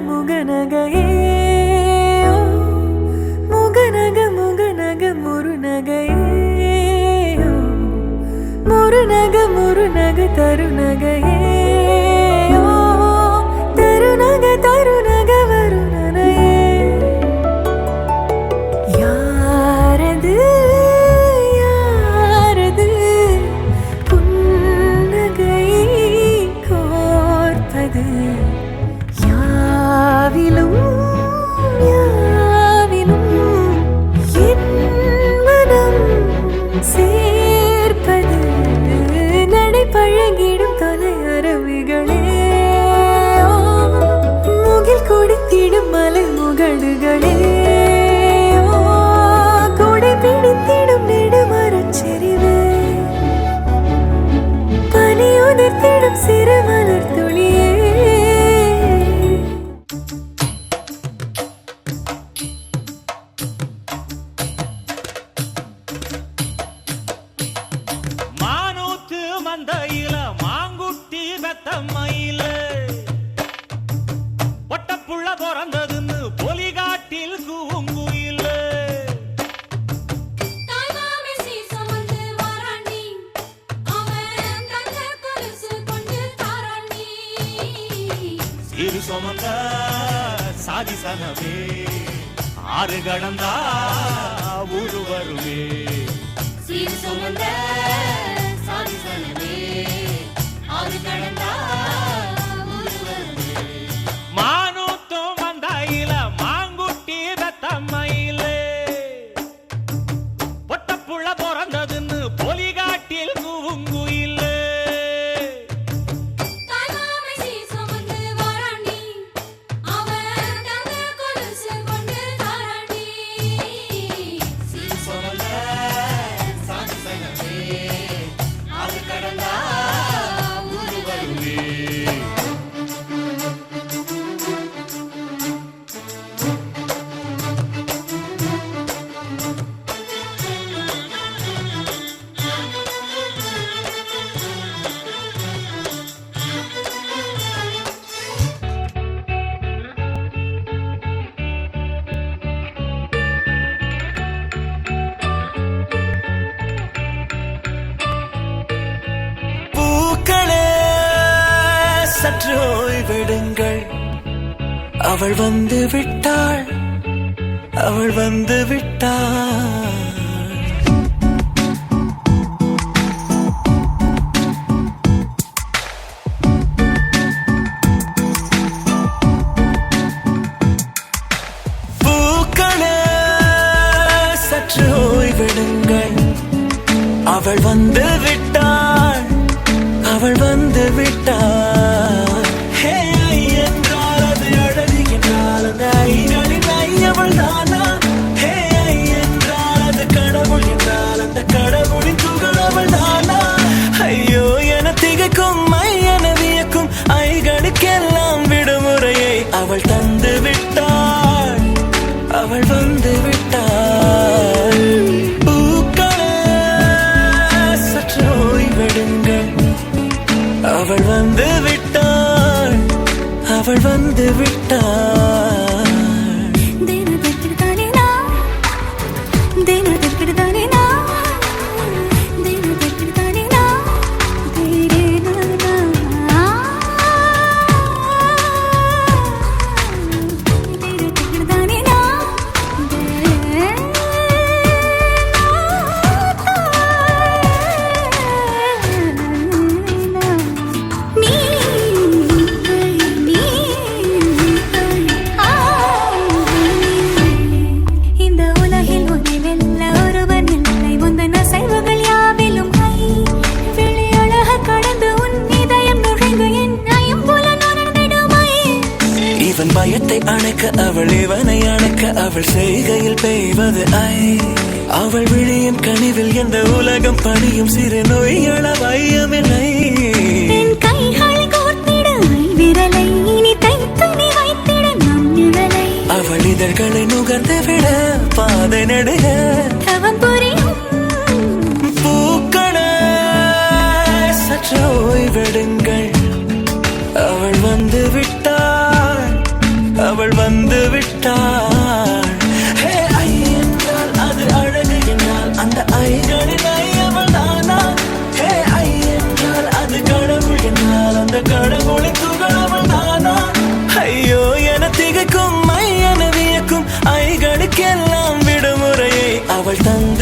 முகநகையே முகநக முகநக முருநகையே முருநக முருநக தருநகையே தருநக தருநக வருணனையே யாரது யாரது புன்னகை கோர்ப்பது யாவிலும் யாவிலும் என் மனம் சேர்ப்பது நடை பழகிடும் தொலை அரவிகளே முகில் கொடுத்திடும் மலை முகடுகளே கொடை பிடித்திடும் நெடுமரச் செறிவே பனி உதிர்த்திடும் சிறு மலர் துளியே மந்தையில மாங்குட்டி வெத்தம்மையில பொட்டப்புள்ள பிறந்ததுன்னு பொலிகாட்டில் கூங்குயில சிறு சுமந்த சாதி சனவே ஆறு கடந்தா ஊரு வருவே சிறு சுமந்த மானூத்தும் மந்தையில மாங்குட்டி வெத்தம்மையில பொட்டப்புள்ள பிறந்ததுன்னு பொலிகாட்டில் கூங்குயில சற்று ஓய்வெடுங்கள் அவள் வந்து விட்டாள் அவள் வந்து விட்டாள் பூக்களே சற்று ஓய்வெடுங்கள் அவள் வந்து விட்டாள் அவள் வந்து விட்டாள் என்றால் அது அழகு என்றால் அந்த ஐகளின் ஐயவள் தானா என்றால் அது கடவுள் என்றால் அந்த கடவுளின் துகள் அவள் தானா ஐயோ என திகைக்கும் என வியக்கும் ஐகளுக்கெல்லாம் விடுமுறையை அவள் தந்து விட்டாள் அவள் வந்து விட்டாள் பூக்களே சற்று ஓய்வெடுங்கள் அவள் வந்து விட்டாள் அவள் வந்து விட்டாள் பயத்தை அணைக்க அவள் இவனை அணைக்க அவள் செய்கையில் பெய்வது ஐ அவள் விழியின் கனிவில் எந்த உலகம் பணியும் சிறு நோய்கள வையமில்லை அவள் இதழ்களை நுகர்ந்து விட பாதை நடுக பூக்களே சற்று ஓய்வெடுங்கள் அவள் வந்து விட்டாள் விட்டாள். ஹே, ஐ என்றால் அது அழகு என்றால் அந்த ஐகளின் ஐ அவள் தானா? ஹே, ஐ என்றால் அது கடவுள் என்றால் அந்த கடவுளின் துகள் அவள் தானா? ஐயோ என திகைக்கும் ஐ என வியக்கும் ஐகளுக்கெல்லாம் விடுமுறையை அவள் தந்த